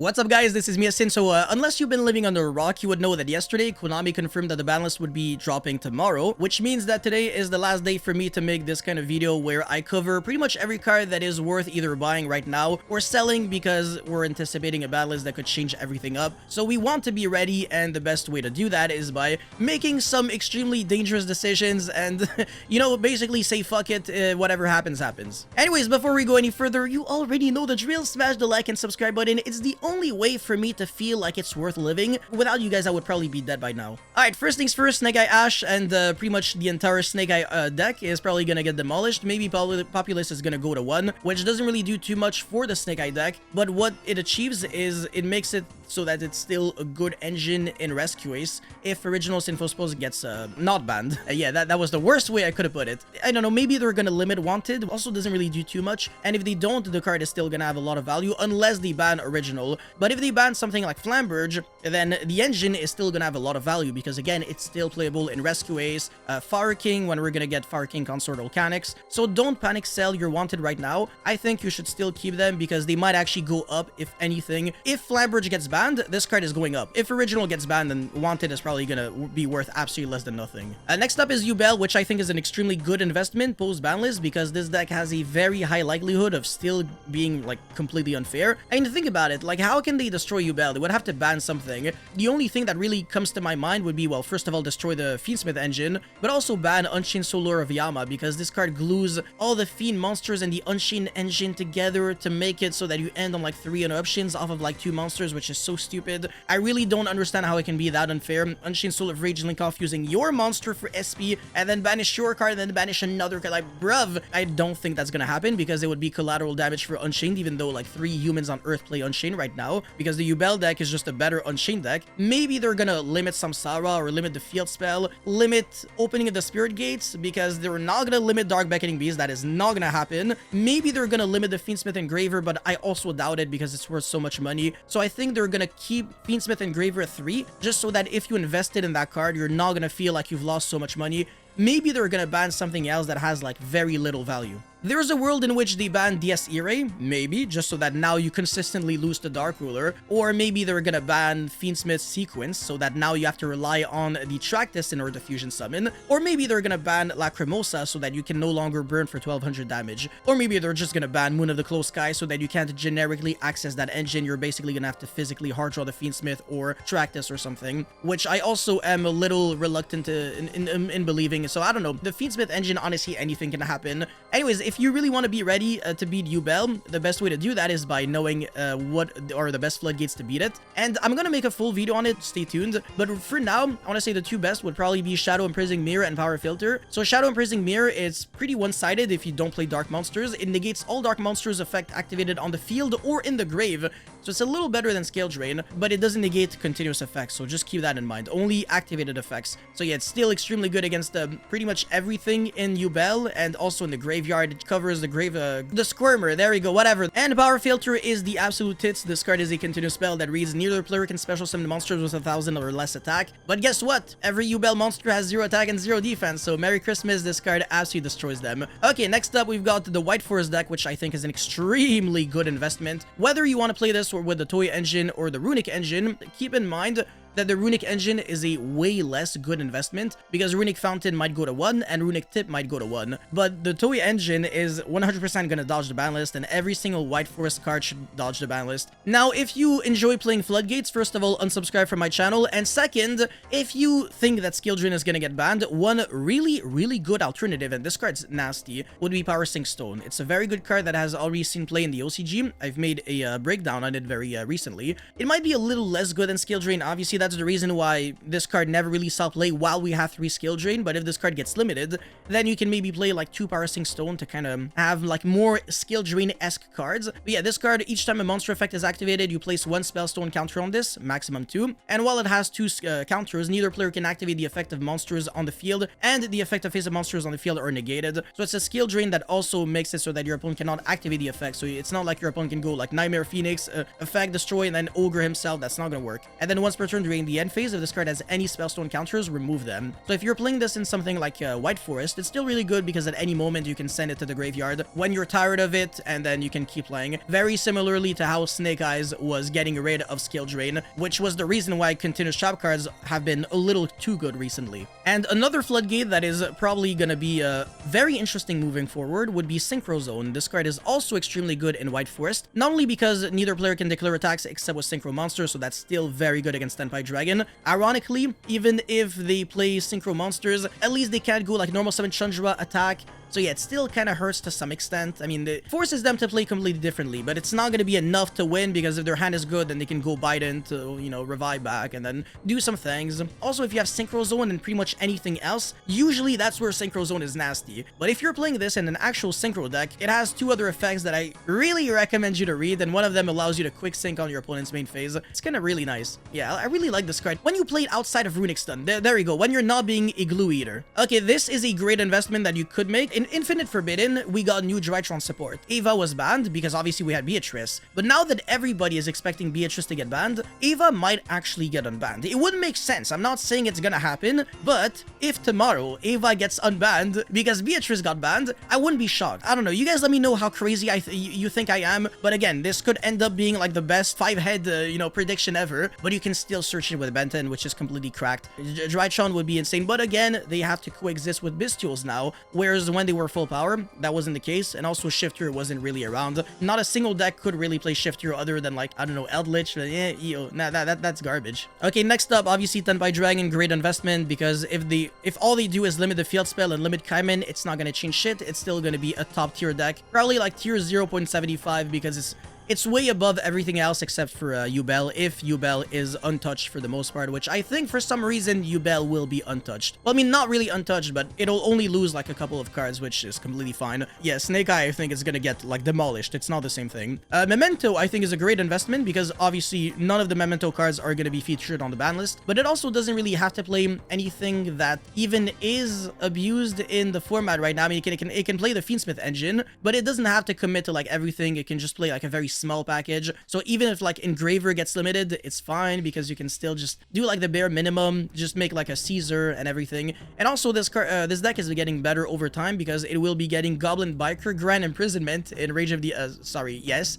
What's up guys, this is Miasin. So unless you've been living under a rock, you would know that yesterday Konami confirmed that the ban list would be dropping tomorrow, which means that today is the last day for me to make this kind of video where I cover pretty much every card that is worth either buying right now or selling, because we're anticipating a ban list that could change everything up. So we want to be ready, and the best way to do that is by making some extremely dangerous decisions and you know, basically say fuck it, whatever happens happens. Anyways, before we go any further, you already know the drill. Smash the like and subscribe button. It's the only way for me to feel like it's worth living. Without you guys, I would probably be dead by now. Alright, first things first, Snake Eye Ash and pretty much the entire Snake Eye deck is probably gonna get demolished. Maybe Populace is gonna go to 1, which doesn't really do too much for the Snake Eye deck, but what it achieves is it makes it so that it's still a good engine in Rescue Ace if Original Sinfospos gets not banned. Yeah, that was the worst way I could have put it. I don't know, maybe they're gonna limit Wanted, also doesn't really do too much, and if they don't, the card is still gonna have a lot of value unless they ban Original. But if they ban something like Flamberge, then the engine is still gonna have a lot of value because again, it's still playable in Rescue Ace, Fire King when we're gonna get Fire King Consort Volcanics. So don't panic sell your Wanted right now. I think you should still keep them because they might actually go up if anything. If Flamberge gets banned, this card is going up. If Original gets banned, then Wanted is probably gonna be worth absolutely less than nothing. Next up is Yubel, which I think is an extremely good investment post banlist because this deck has a very high likelihood of still being like completely unfair. I mean, think about it, like how can they destroy Yubel? They would have to ban something. The only thing that really comes to my mind would be, well, first of all, destroy the Fiendsmith engine, but also ban Unchained Solar of Yama because this card glues all the Fiend monsters and the Unchained engine together to make it so that you end on like 3 interruptions off of like 2 monsters, which is so stupid. I really don't understand how it can be that unfair. Unchained Soul of Rage link off using your monster for SP and then banish your card and then banish another card. Like, bruv, I don't think that's gonna happen because it would be collateral damage for Unchained, even though like 3 humans on Earth play Unchained right now, because the Yubel deck is just a better Unchained deck. Maybe they're gonna limit Samsara or limit the field spell, limit opening of the Spirit Gates, because they're not gonna limit Dark Beckoning Beast. That is not gonna happen. Maybe they're gonna limit the Fiendsmith Engraver, but I also doubt it because it's worth so much money. So I think they're gonna keep Fiendsmith Engraver at 3, just so that if you invested in that card, you're not gonna feel like you've lost so much money. Maybe they're gonna ban something else that has like very little value. There's a world in which they ban DS Irae, maybe, just so that now you consistently lose the Dark Ruler. Or maybe they're gonna ban Fiendsmith Sequence, so that now you have to rely on the Tractus in order to fusion summon. Or maybe they're gonna ban Lacrimosa, so that you can no longer burn for 1200 damage. Or maybe they're just gonna ban Moon of the Closed Sky, so that you can't generically access that engine. You're basically gonna have to physically hard draw the Fiendsmith or Tractus or something, which I also am a little reluctant in believing. So I don't know, the Fiendsmith engine, honestly, anything can happen. Anyways, if you really want to be ready to beat Yubel, the best way to do that is by knowing what are the best floodgates to beat it. And I'm gonna make a full video on it, stay tuned. But for now, I want to say the 2 best would probably be Shadow Imprisoning Mirror and Power Filter. So Shadow Imprisoning Mirror is pretty one-sided if you don't play Dark Monsters. It negates all Dark Monsters effect activated on the field or in the grave. So it's a little better than Scale Drain, but it doesn't negate continuous effects, so just keep that in mind. Only activated effects. So yeah, it's still extremely good against pretty much everything in Yubel and also in the graveyard. It covers the grave, the Squirmer, there we go, whatever. And Power Filter is the absolute tits. This card is a continuous spell that reads, neither player can special summon monsters with 1000 or less attack. But guess what? Every Yubel monster has 0 attack and 0 defense, so Merry Christmas, this card absolutely destroys them. Okay, next up we've got the White Forest deck, which I think is an extremely good investment. Whether you want to play this or with the Toy engine or the Runic engine, keep in mind that the Runic engine is a way less good investment because Runic Fountain might go to 1 and Runic Tip might go to 1. But the Toy engine is 100% gonna dodge the ban list, and every single White Forest card should dodge the ban list. Now, if you enjoy playing Floodgates, first of all, unsubscribe from my channel, and second, if you think that Skill Drain is gonna get banned, one really good alternative, and this card's nasty, would be Power Sink Stone. It's a very good card that has already seen play in the OCG. I've made a breakdown on it very recently. It might be a little less good than Skill Drain. Obviously, that's the reason why this card never really saw play while we have 3 Skill Drain, but if this card gets limited, then you can maybe play like 2 Power Sink Stone to kind of have like more Skill Drain-esque cards. But yeah, this card, each time a monster effect is activated, you place 1 Spellstone counter on this, maximum 2, and while it has 2 counters, neither player can activate the effect of monsters on the field, and the effect of face-up monsters on the field are negated. So it's a Skill Drain that also makes it so that your opponent cannot activate the effect, so it's not like your opponent can go like Nightmare Phoenix, effect, destroy, and then Ogre himself. That's not gonna work. And then once per turn, during the end phase. If this card has any spellstone counters, remove them. So if you're playing this in something like White Forest, it's still really good because at any moment you can send it to the graveyard when you're tired of it, and then you can keep playing. Very similarly to how Snake Eyes was getting rid of skill drain, which was the reason why continuous trap cards have been a little too good recently. And another floodgate that is probably gonna be very interesting moving forward would be Synchro Zone. This card is also extremely good in White Forest, not only because neither player can declare attacks except with Synchro Monsters, so that's still very good against Tenpai Dragon. Ironically, even if they play Synchro Monsters, at least they can't go like normal 7 Chandra attack. So yeah, it still kind of hurts to some extent. I mean, it forces them to play completely differently, but it's not going to be enough to win because if their hand is good, then they can go bite into, you know, revive back and then do some things. Also, if you have Synchro Zone and pretty much anything else, usually that's where Synchro Zone is nasty. But if you're playing this in an actual Synchro deck, it has 2 other effects that I really recommend you to read, and one of them allows you to quick sync on your opponent's main phase. It's kind of really nice. Yeah, I really like this card. When you play it outside of Runic Stun, there you go, when you're not being a Glue Eater. Okay, this is a great investment that you could make. In Infinite Forbidden, we got new Drytron support. Ava was banned because obviously we had Beatrice, but now that everybody is expecting Beatrice to get banned, Ava might actually get unbanned. It wouldn't make sense. I'm not saying it's gonna happen, but if tomorrow Ava gets unbanned because Beatrice got banned, I wouldn't be shocked. I don't know. You guys let me know how crazy you think I am, but again, this could end up being like the best 5-head, you know, prediction ever, but you can still search it with Benton, which is completely cracked. Drytron would be insane, but again, they have to coexist with Bestials now, whereas when they were full power, that wasn't the case, and also Shifter wasn't really around. Not a single deck could really play Shifter other than like, I don't know, Eldritch. Nah, that's garbage. Okay, next up, obviously Tenpai Dragon, great investment, because if all they do is limit the field spell and limit Kaimen, it's not gonna change shit. It's still gonna be a top tier deck, probably like tier 0.75 because it's way above everything else except for Yubel, if Yubel is untouched for the most part, which I think for some reason Yubel will be untouched. Well, I mean, not really untouched, but it'll only lose like a couple of cards, which is completely fine. Yeah, Snake Eye I think is gonna get like demolished. It's not the same thing. Memento I think is a great investment because obviously none of the Memento cards are gonna be featured on the ban list, but it also doesn't really have to play anything that even is abused in the format right now. I mean, it can play the Fiendsmith engine, but it doesn't have to commit to like everything. It can just play like a very small package. So even if like Engraver gets limited, it's fine because you can still just do like the bare minimum, just make like a Caesar and everything. And also this deck is getting better over time because it will be getting Goblin Biker, Grand Imprisonment in Rage of the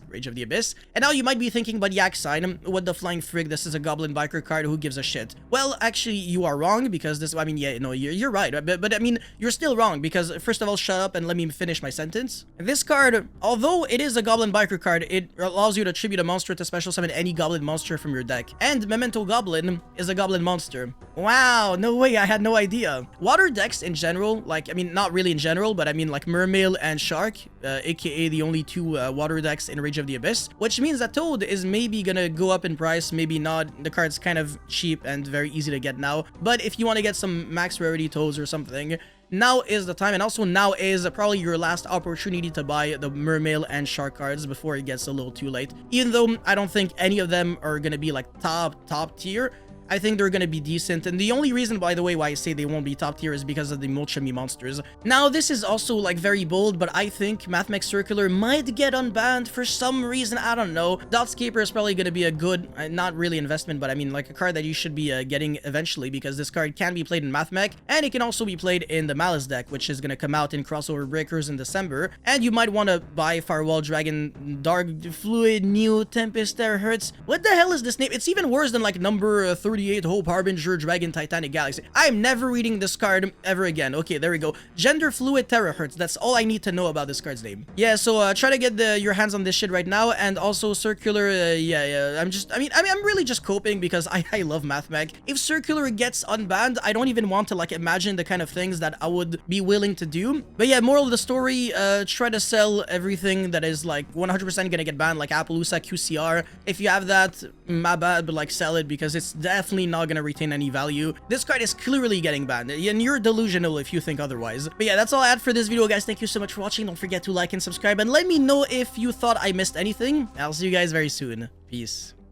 Rage of the Abyss. And now you might be thinking, but Yak Sign, what the flying frig, this is a Goblin Biker card, who gives a shit? Well, actually you are wrong because this, I mean, yeah, no, you're right, but I mean, you're still wrong because first of all, shut up and let me finish my sentence. This card, although it is a Goblin Biker card, it allows you to tribute a monster to special summon any goblin monster from your deck. And Memento Goblin is a goblin monster. Wow, no way, I had no idea. Water decks in general, like, I mean, not really in general, but I mean like Mermail and Shark, aka the only 2 water decks in Rage of the Abyss, which means that Toad is maybe gonna go up in price, maybe not. The card's kind of cheap and very easy to get now, but if you want to get some max rarity Toads or something, now is the time, and also now is probably your last opportunity to buy the Mermail and Shark cards before it gets a little too late. Even though I don't think any of them are gonna be like top tier, I think they're gonna be decent, and the only reason, by the way, why I say they won't be top tier is because of the Molchemy monsters. Now, this is also like very bold, but I think Mathmech Circular might get unbanned for some reason. I don't know. Dotscaper is probably gonna be a good, not really investment, but I mean like a card that you should be getting eventually, because this card can be played in Mathmech, and it can also be played in the Malice deck, which is gonna come out in Crossover Breakers in December. And you might want to buy Firewall Dragon, Dark Fluid, New Tempest Terahertz. What the hell is this name? It's even worse than like number 38 Hope Harbinger Dragon Titanic Galaxy. I'm never reading this card ever again. Okay, there we go. Gender Fluid Terahertz. That's all I need to know about this card's name. Yeah, so try to get your hands on this shit right now. And also Circular, I'm really just coping because I love Mathmech. If Circular gets unbanned, I don't even want to like imagine the kind of things that I would be willing to do. But yeah, moral of the story, try to sell everything that is like 100% gonna get banned, like Appaloosa, QCR. If you have that, my bad, but like sell it because it's definitely not gonna retain any value. This card is clearly getting banned, and you're delusional if you think otherwise. But yeah, that's all I had for this video, guys. Thank you so much for watching. Don't forget to like and subscribe, and let me know if you thought I missed anything. I'll see you guys very soon. Peace.